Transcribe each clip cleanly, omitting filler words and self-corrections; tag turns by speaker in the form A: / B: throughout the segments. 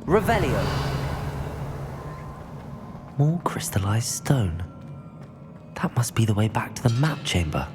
A: Revelio. More crystallized stone. That must be the way back to the map chamber.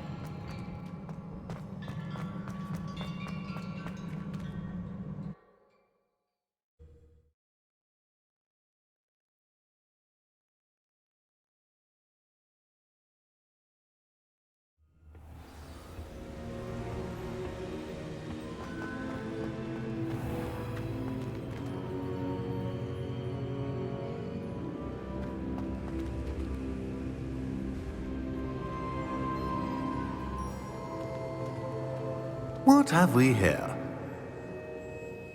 B: What have we here?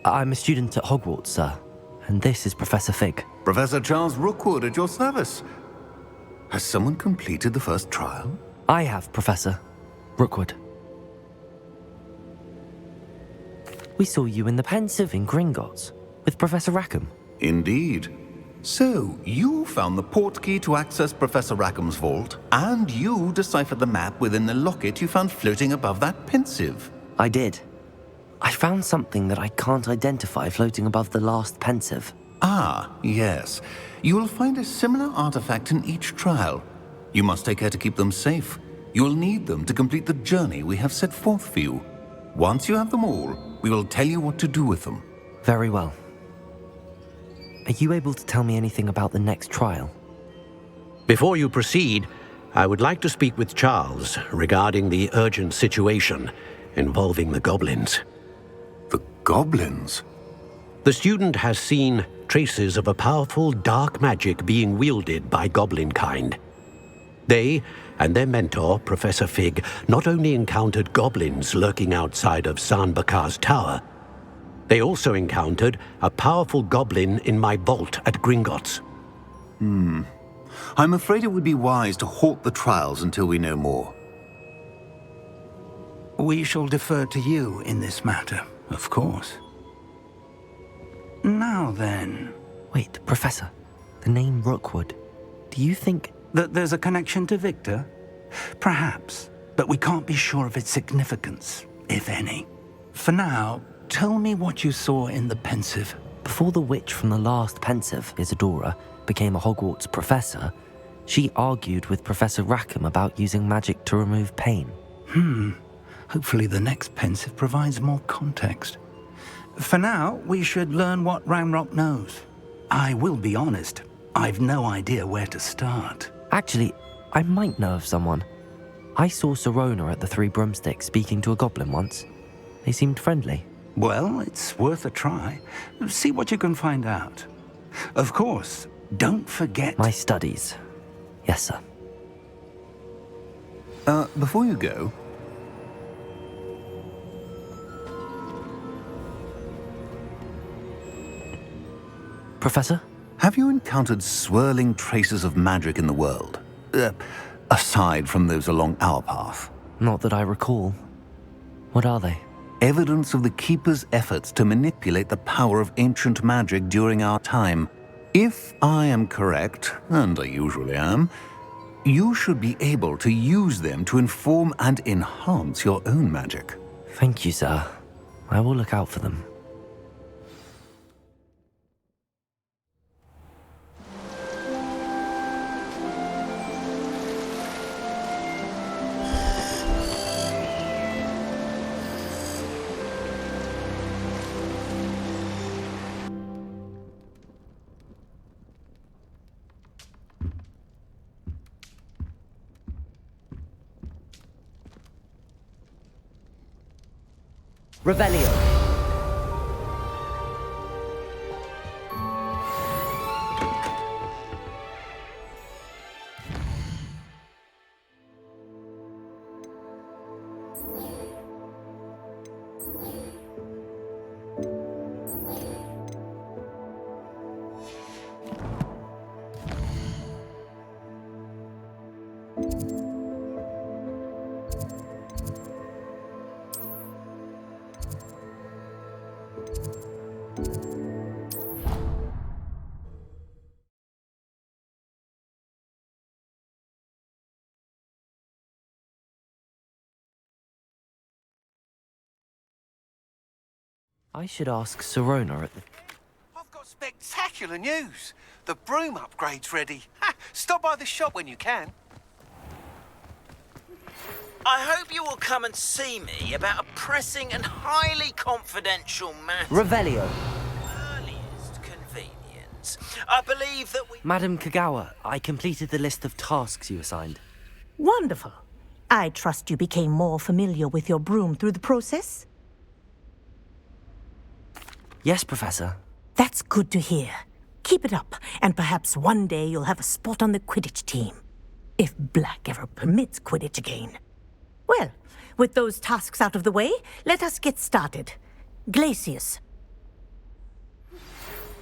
A: I'm a student at Hogwarts, sir. And this is Professor Fig.
B: Professor Charles Rookwood at your service. Has someone completed the first trial?
A: I have, Professor Rookwood. We saw you in the Pensive in Gringotts with Professor Rackham.
B: Indeed. So, you found the portkey to access Professor Rackham's vault, and you deciphered the map within the locket you found floating above that Pensive.
A: I did. I found something that I can't identify floating above the last Pensive.
B: Ah, yes. You will find a similar artifact in each trial. You must take care to keep them safe. You will need them to complete the journey we have set forth for you. Once you have them all, we will tell you what to do with them.
A: Very well. Are you able to tell me anything about the next trial?
C: Before you proceed, I would like to speak with Charles regarding the urgent situation involving the goblins.
B: The goblins?
C: The student has seen traces of a powerful dark magic being wielded by goblin kind. They and their mentor, Professor Fig, not only encountered goblins lurking outside of Sanbakar's tower, they also encountered a powerful goblin in my vault at Gringotts.
B: I'm afraid it would be wise to halt the trials until we know more.
D: We shall defer to you in this matter, of course. Now then...
A: Wait, Professor. The name Rookwood. Do you think...
D: that there's a connection to Victor? Perhaps, but we can't be sure of its significance, if any. For now, tell me what you saw in the Pensive.
A: Before the witch from the last Pensive, Isadora, became a Hogwarts professor, she argued with Professor Rackham about using magic to remove pain.
D: Hopefully the next Pensive provides more context. For now, we should learn what Ranrock knows. I will be honest, I've no idea where to start.
A: Actually, I might know of someone. I saw Sirona at the Three Broomsticks speaking to a goblin once. They seemed friendly.
D: Well, it's worth a try. See what you can find out. Of course, don't forget...
A: My studies. Yes, sir.
B: Before you go...
A: Professor?
B: Have you encountered swirling traces of magic in the world? Aside from those along our path.
A: Not that I recall. What are they?
B: Evidence of the Keeper's efforts to manipulate the power of ancient magic during our time. If I am correct, and I usually am, you should be able to use them to inform and enhance your own magic.
A: Thank you, sir. I will look out for them. Revelio. I should ask Sirona at the...
E: I've got Spectacular news! The broom upgrade's ready. Ha! Stop by the shop when you can.
F: I hope you will come and see me about a pressing and highly confidential matter.
A: Revelio.
F: Earliest convenience. I believe that we...
A: Madam Kagawa, I completed the list of tasks you assigned.
G: Wonderful. I trust you became more familiar with your broom through the process?
A: Yes, Professor.
G: That's good to hear. Keep it up, and perhaps one day you'll have a spot on the Quidditch team. If Black ever permits Quidditch again. Well, with those tasks out of the way, let us get started. Glacius.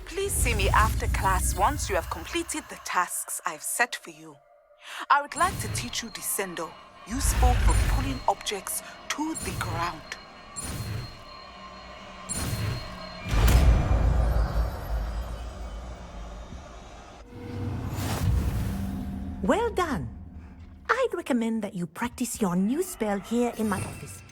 H: Please see me after class once you have completed the tasks I've set for you. I would like to teach you Descendo, useful for pulling objects to the ground.
G: Well done. I'd recommend that you practice your new spell here in my office.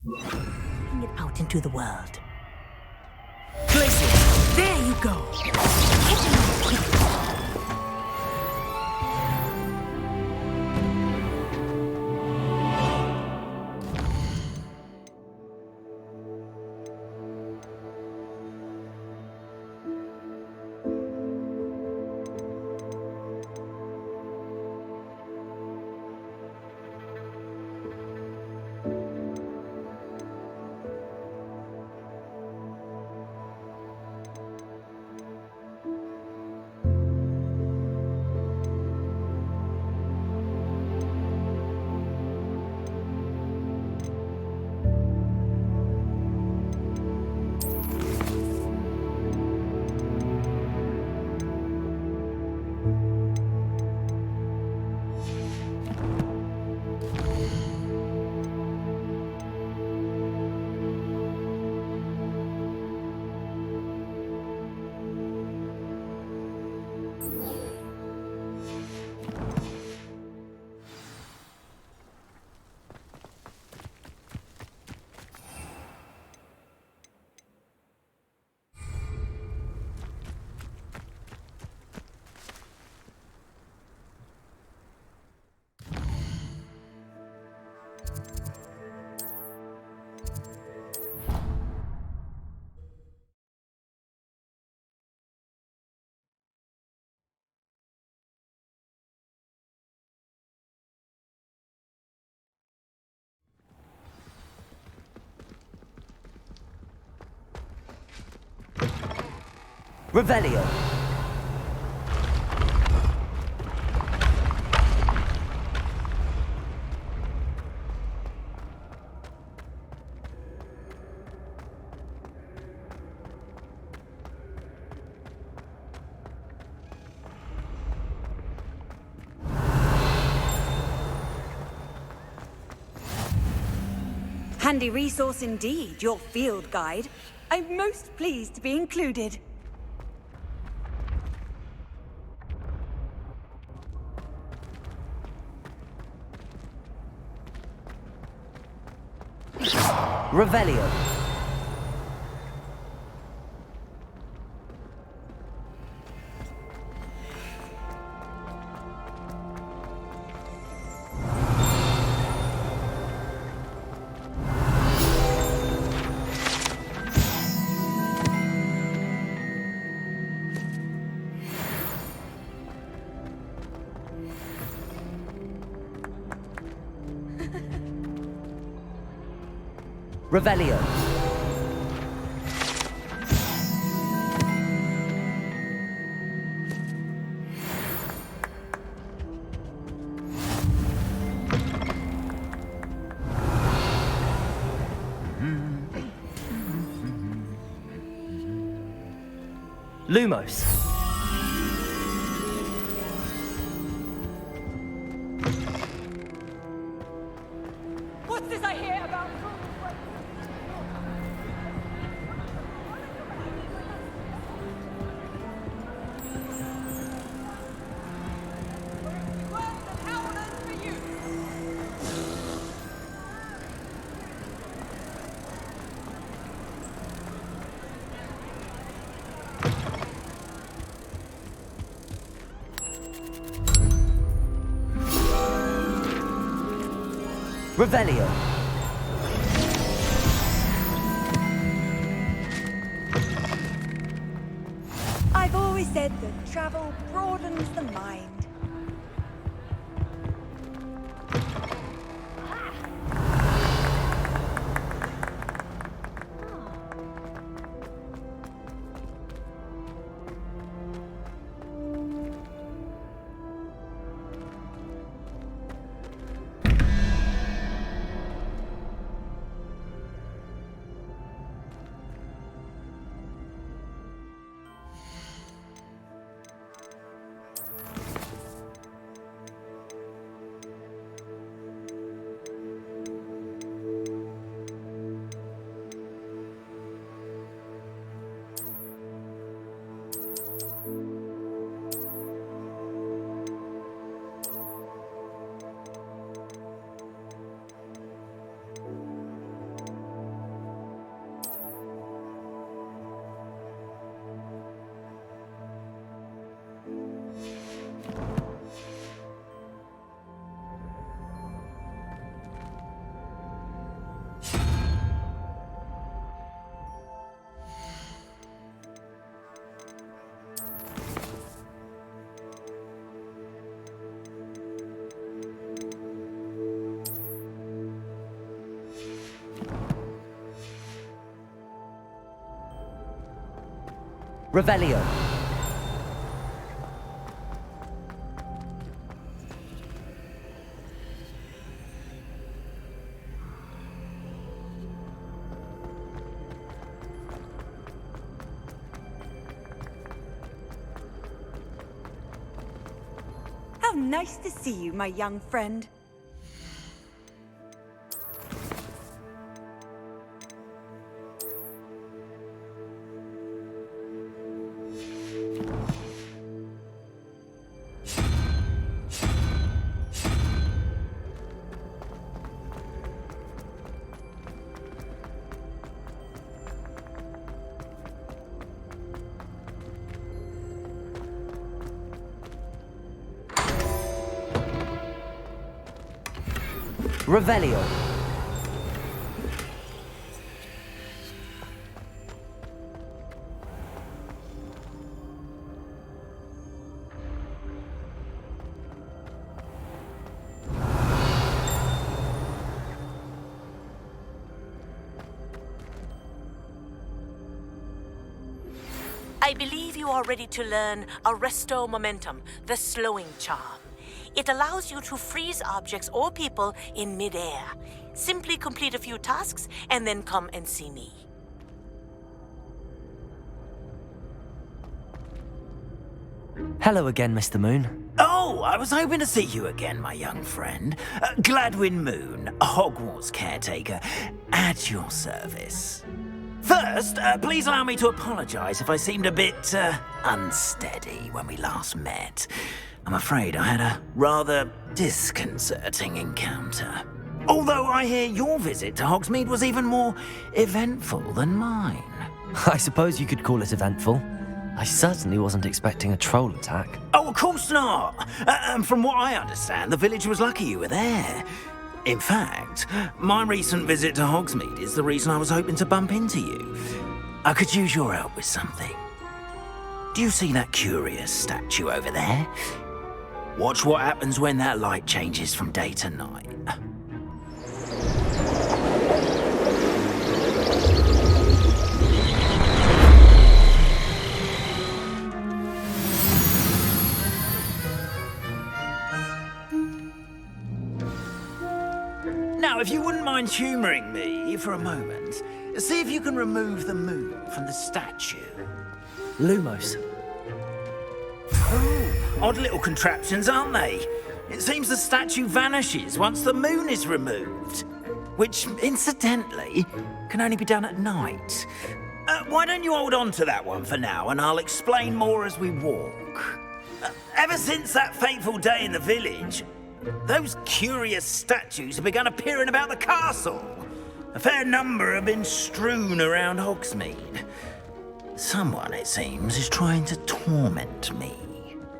G: Bring it out into the world.
A: Glacius!
G: There you go.
A: Revelio.
I: Handy resource indeed, your field guide. I'm most pleased to be included.
A: Revelio. Revelio. Lumos.
I: What's this I hear about?
A: Revelio.
I: I've always said that travel broadens the mind.
A: Revelio.
I: How nice to see you, my young friend.
A: Revelio.
G: I believe you are ready to learn Arresto Momentum, the slowing charm. It allows you to freeze objects or people in midair. Simply complete a few tasks and then come and see me.
A: Hello again, Mr. Moon.
F: Oh, I was hoping to see you again, my young friend. Gladwin Moon, Hogwarts caretaker, at your service. First, please allow me to apologize if I seemed a bit, unsteady when we last met. I'm afraid I had a rather disconcerting encounter. Although I hear your visit to Hogsmeade was even more eventful than mine.
A: I suppose you could call it eventful. I certainly wasn't expecting a troll attack.
F: Oh, of course not. And from what I understand, the village was lucky you were there. In fact, my recent visit to Hogsmeade is the reason I was hoping to bump into you. I could use your help with something. Do you see that curious statue over there? Watch what happens when that light changes from day to night. Now, if you wouldn't mind humouring me for a moment, see if you can remove the moon from the statue.
A: Lumos.
F: Oh, odd little contraptions, aren't they? It seems the statue vanishes once the moon is removed. Which, incidentally, can only be done at night. Why don't you hold on to that one for now, and I'll explain more as we walk. Ever since that fateful day in the village, those curious statues have begun appearing about the castle. A fair number have been strewn around Hogsmeade. Someone, it seems, is trying to torment me.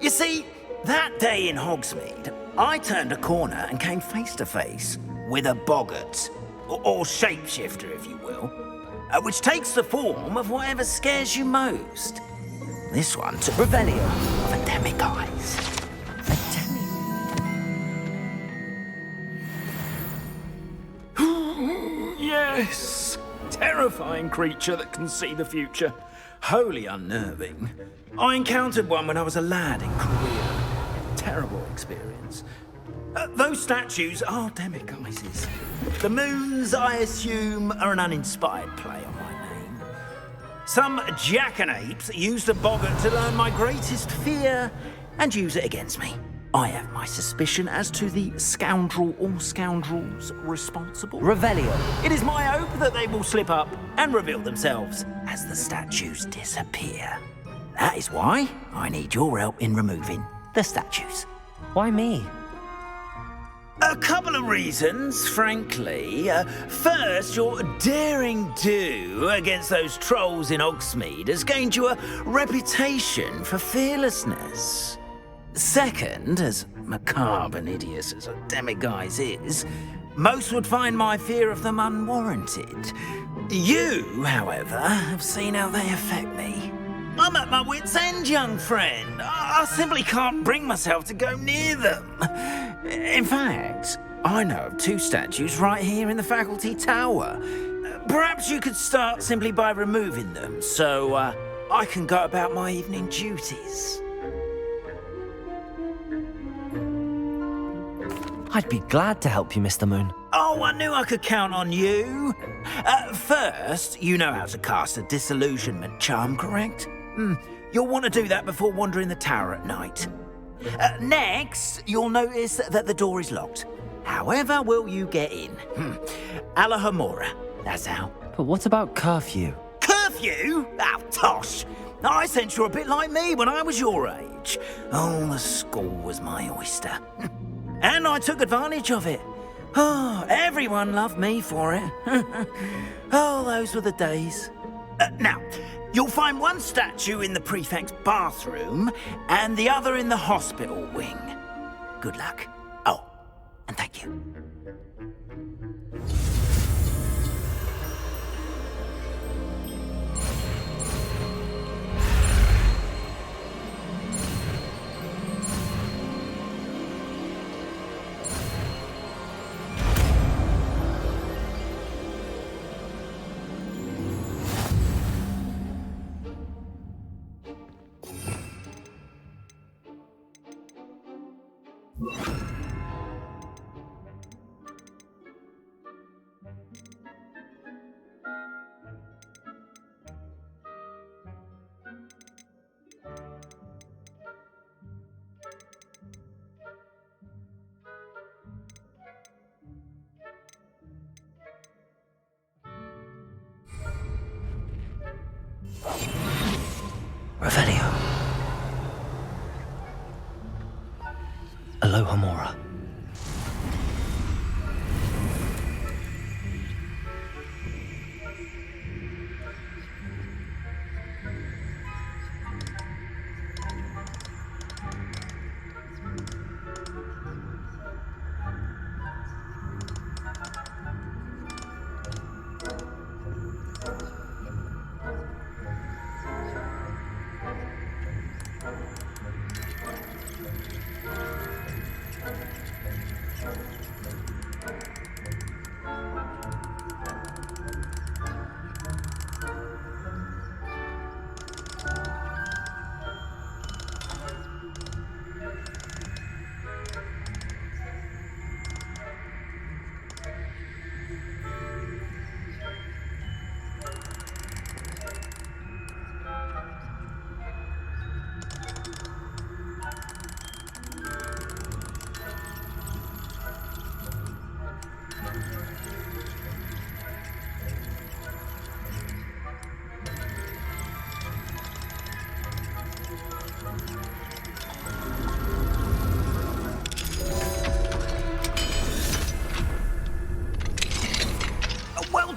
F: You see, that day in Hogsmeade, I turned a corner and came face to face with a boggart, or shapeshifter, if you will, which takes the form of whatever scares you most. This one took Revelio of a demiguise. Yes! Terrifying creature that can see the future. Wholly unnerving. I encountered one when I was a lad in Korea. Terrible experience. Those statues are demiguises. The moons, I assume, are an uninspired play on my name. Some jackanapes used a boggart to learn my greatest fear and use it against me. I have my suspicion as to the scoundrel or scoundrels responsible. Revelio. It is my hope that they will slip up and reveal themselves as the statues disappear. That is why I need your help in removing the statues.
A: Why me?
F: A couple of reasons, frankly. First, your daring do against those trolls in Hogsmeade has gained you a reputation for fearlessness. Second, as macabre and hideous as a demiguise is, most would find my fear of them unwarranted. You, however, have seen how they affect me. I'm at my wit's end, young friend. I simply can't bring myself to go near them. In fact, I know of 2 statues right here in the faculty tower. Perhaps you could start simply by removing them, so I can go about my evening duties.
A: I'd be glad to help you, Mr. Moon.
F: Oh, I knew I could count on you. First, you know how to cast a disillusionment charm, correct? You'll want to do that before wandering the tower at night. Next, you'll notice that the door is locked. However will you get in? Alahomora, that's how.
A: But what about curfew?
F: Curfew? Oh, tosh. I sense you're a bit like me when I was your age. Oh, the school was my oyster. And I took advantage of it. Oh, everyone loved me for it. Oh, those were the days. Now, you'll find one statue in the prefect's bathroom and the other in the hospital wing. Good luck. Oh, and thank you.
A: Revelio. Alohomora.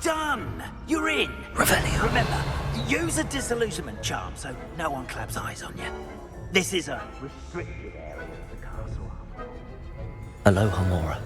F: Done! You're in!
A: Revelio.
F: Remember, use a disillusionment charm so no one claps eyes on you. This is a restricted area of the castle.
A: Alohomora.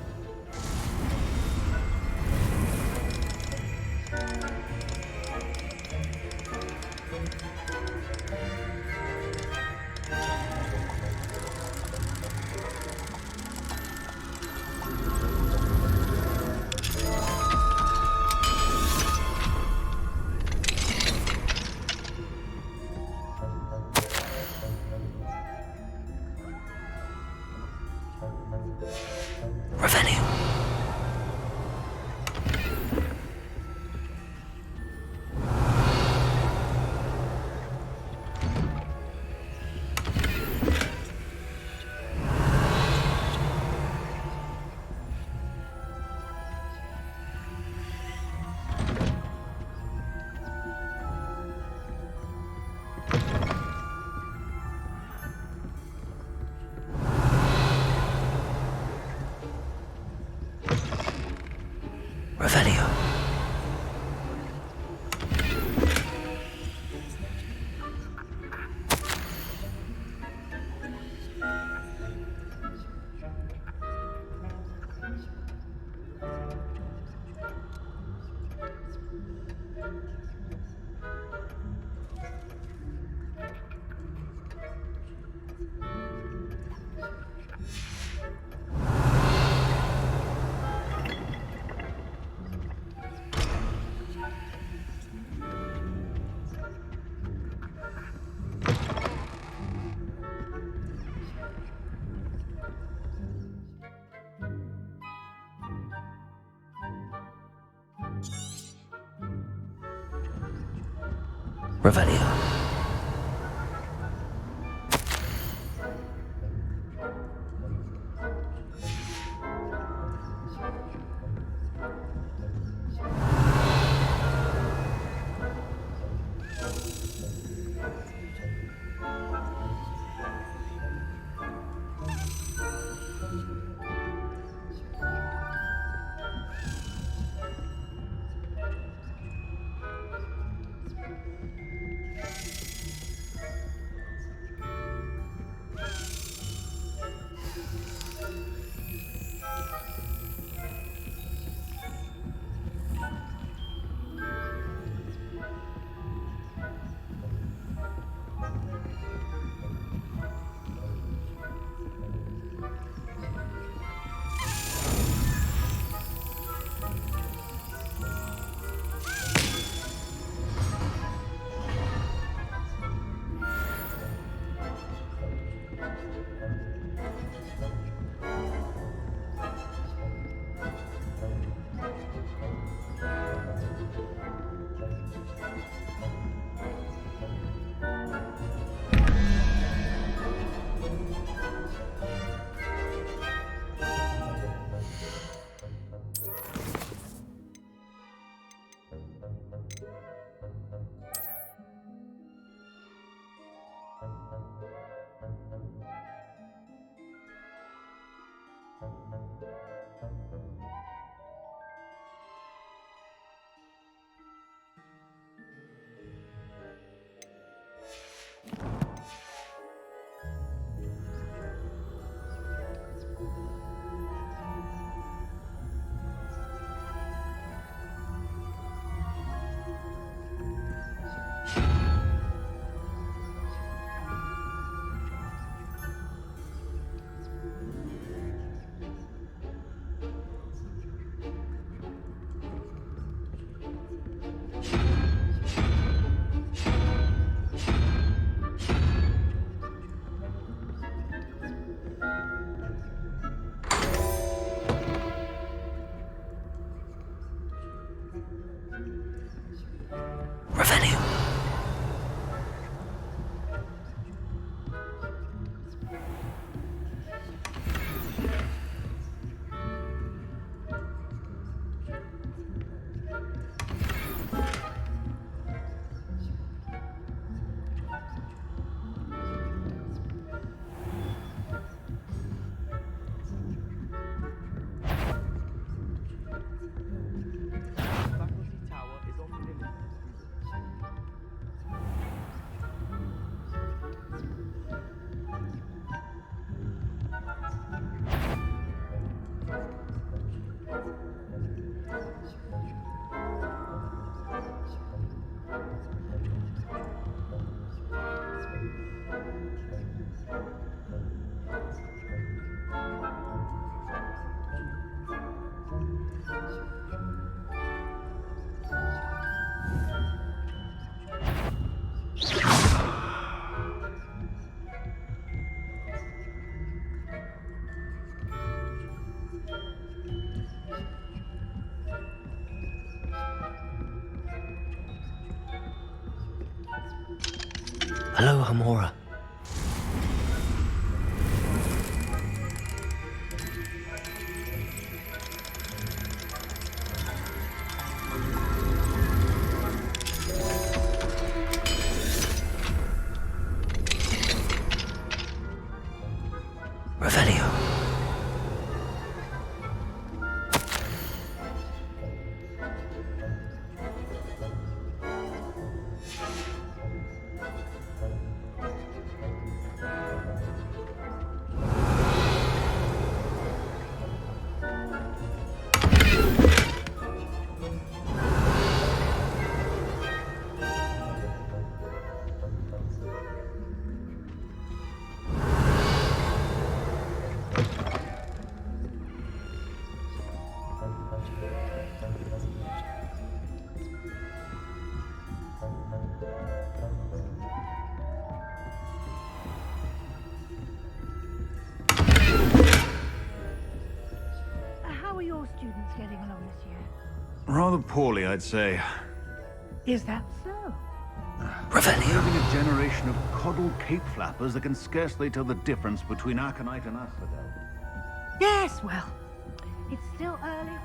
A: Revelio. Revelio. Hello, Hamora. Revelio.
J: How are your students getting along this year?
K: Rather poorly, I'd say.
J: Is that so?
B: Serving a generation of coddled cape flappers that can scarcely tell the difference between Aconite and Asphodel.
J: Yes, well, it's still early.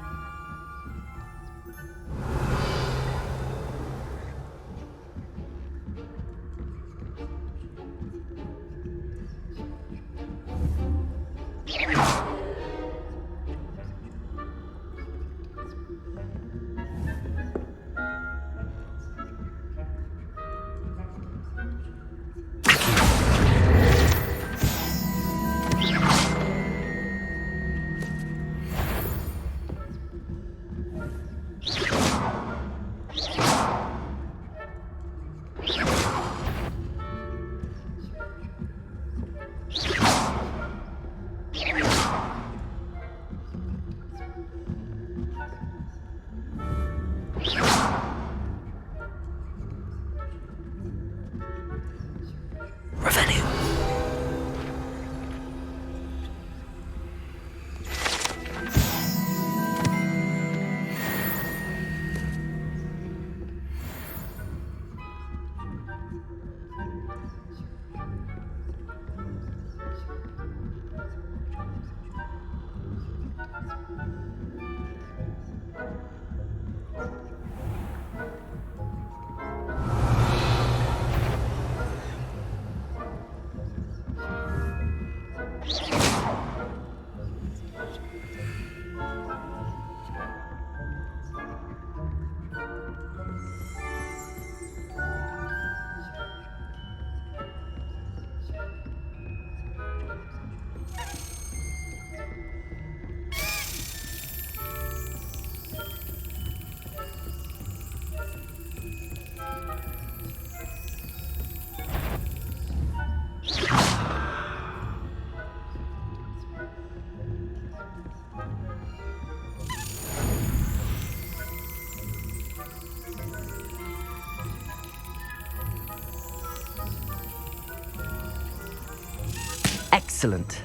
A: Excellent.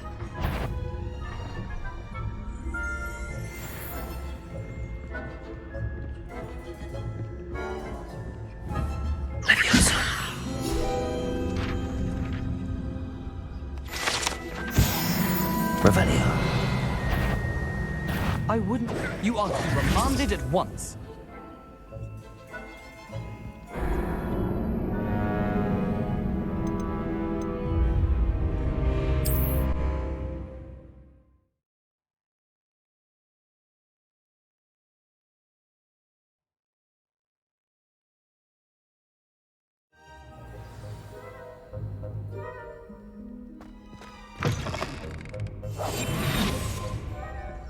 A: Revelio.
L: I wouldn't. You are to be remanded at once.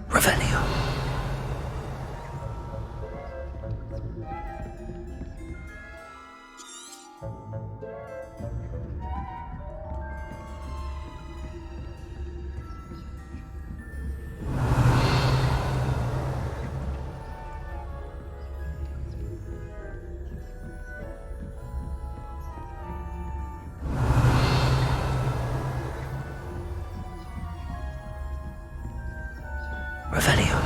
A: Revelio. Revelio.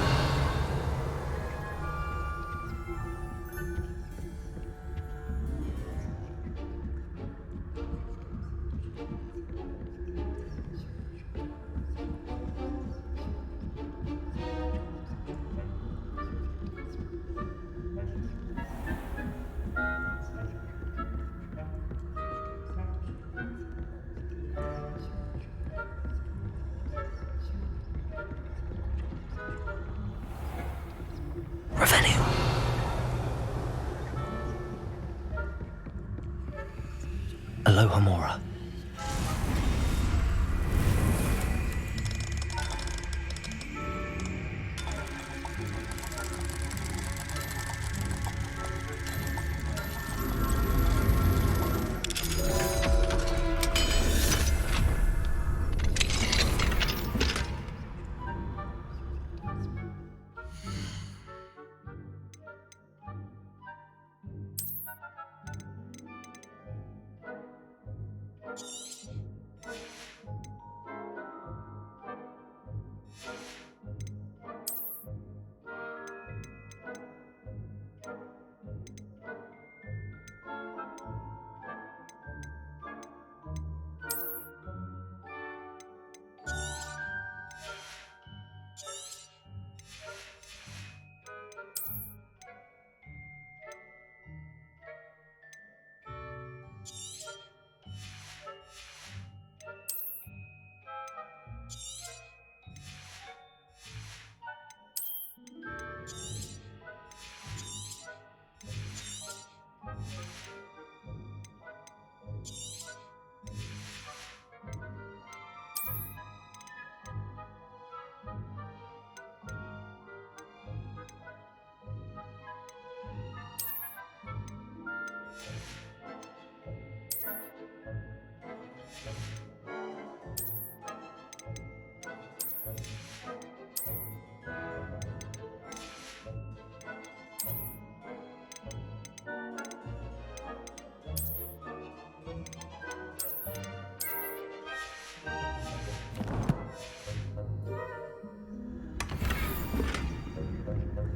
A: Alohomora.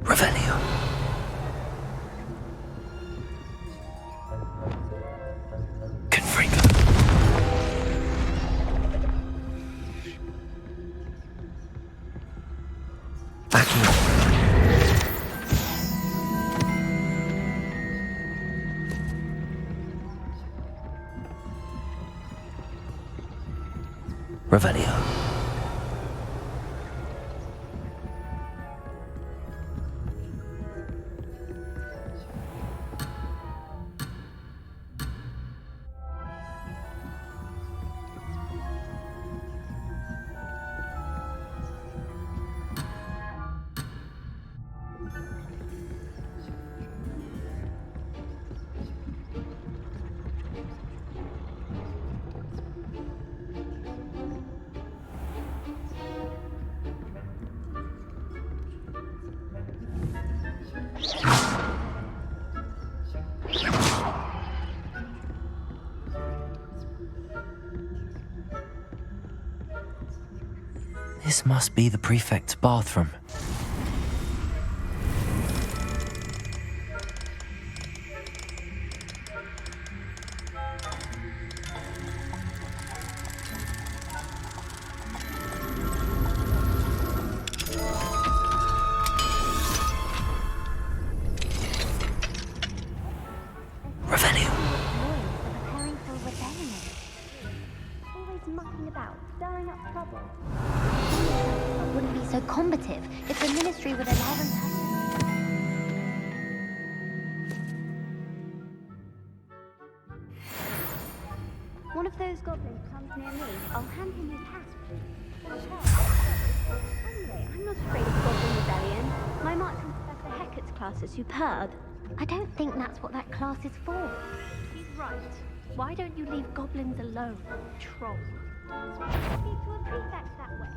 A: Revelio. Confringo. Backing up. Revelio. This must be the prefect's bathroom. Revelio.
J: Preparing for rebellion. Always mucking about, stirring up trouble. Wouldn't be so combative if the ministry would allow them to. One of those goblins comes near me, I'll hand him his hat. Anyway, I'm not afraid of Goblin Rebellion. My mark from Professor Hecat's class is superb. I don't think that's what that class is for. He's right. Why don't you leave goblins alone, troll? Speak to a prefect that way.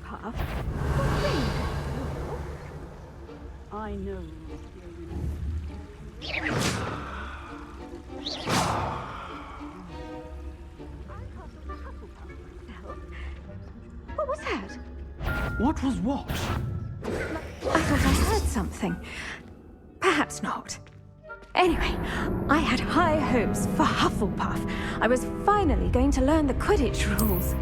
I: Hufflepuff? What thing? I know. What was that?
M: What was what?
I: I thought I heard something. Perhaps not. Anyway, I had high hopes for Hufflepuff. I was finally going to learn the Quidditch rules.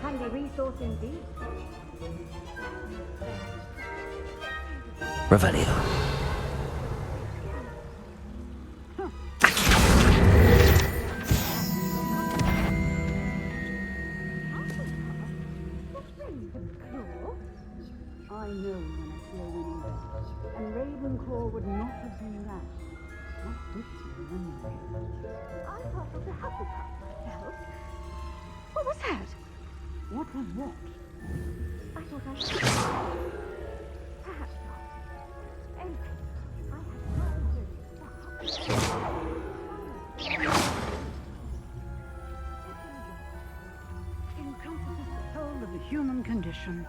I: Handy resource indeed.
A: Revelio.
I: I know when I see a winning bet, and Ravenclaw would not have been rash. Not this year, anyway. I thought of the Hufflepuff myself. What was that?
M: What was what?
I: I thought I... Perhaps not. Anyway, I had high hopes.
M: Encompasses the whole of the human condition.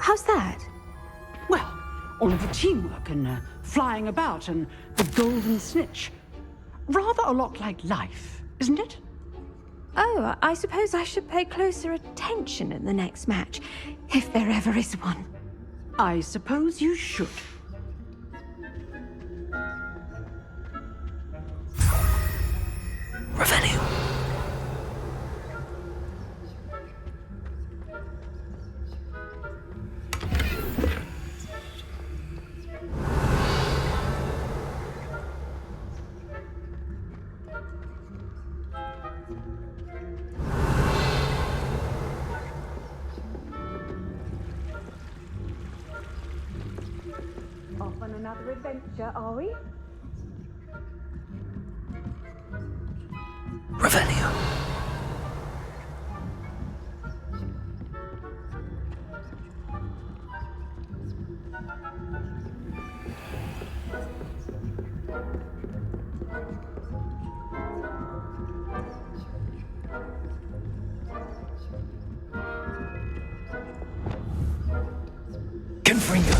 I: How's that?
M: Well, all of the teamwork and flying about and the golden snitch. Rather a lot like life, isn't it?
I: Oh, I suppose I should pay closer attention in the next match, if there ever is one.
M: I suppose you should.
A: Revelio.
I: Off on another adventure, are we?
A: Revelio. Confringo.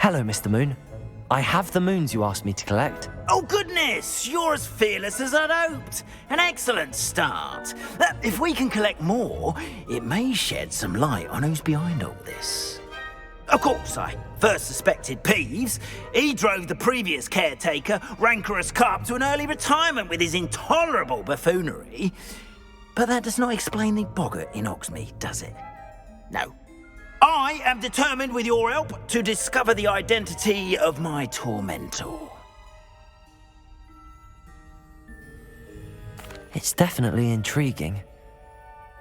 A: Hello, Mr. Moon. I have the moons you asked me to collect.
F: Oh, goodness! You're as fearless as I'd hoped. An excellent start. If we can collect more, it may shed some light on who's behind all this. Of course, I first suspected Peeves. He drove the previous caretaker, Rancorous Carp, to an early retirement with his intolerable buffoonery. But that does not explain the boggart in Hogsmeade, does it? No. I am determined, with your help, to discover the identity of my tormentor.
A: It's definitely intriguing.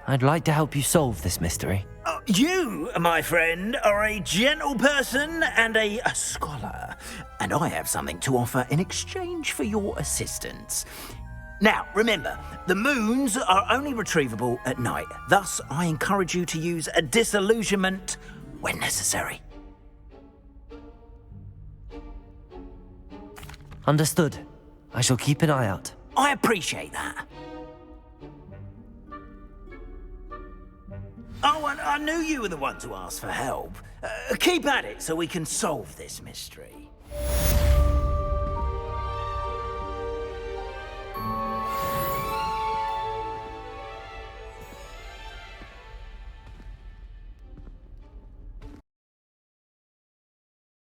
A: I'd like to help you solve this mystery.
F: You, my friend, are a gentle person and a scholar, and I have something to offer in exchange for your assistance. Now, remember, the moons are only retrievable at night. Thus, I encourage you to use a disillusionment when necessary.
A: Understood. I shall keep an eye out.
F: I appreciate that. Oh, and I knew you were the one to ask for help. Keep at it so we can solve this mystery.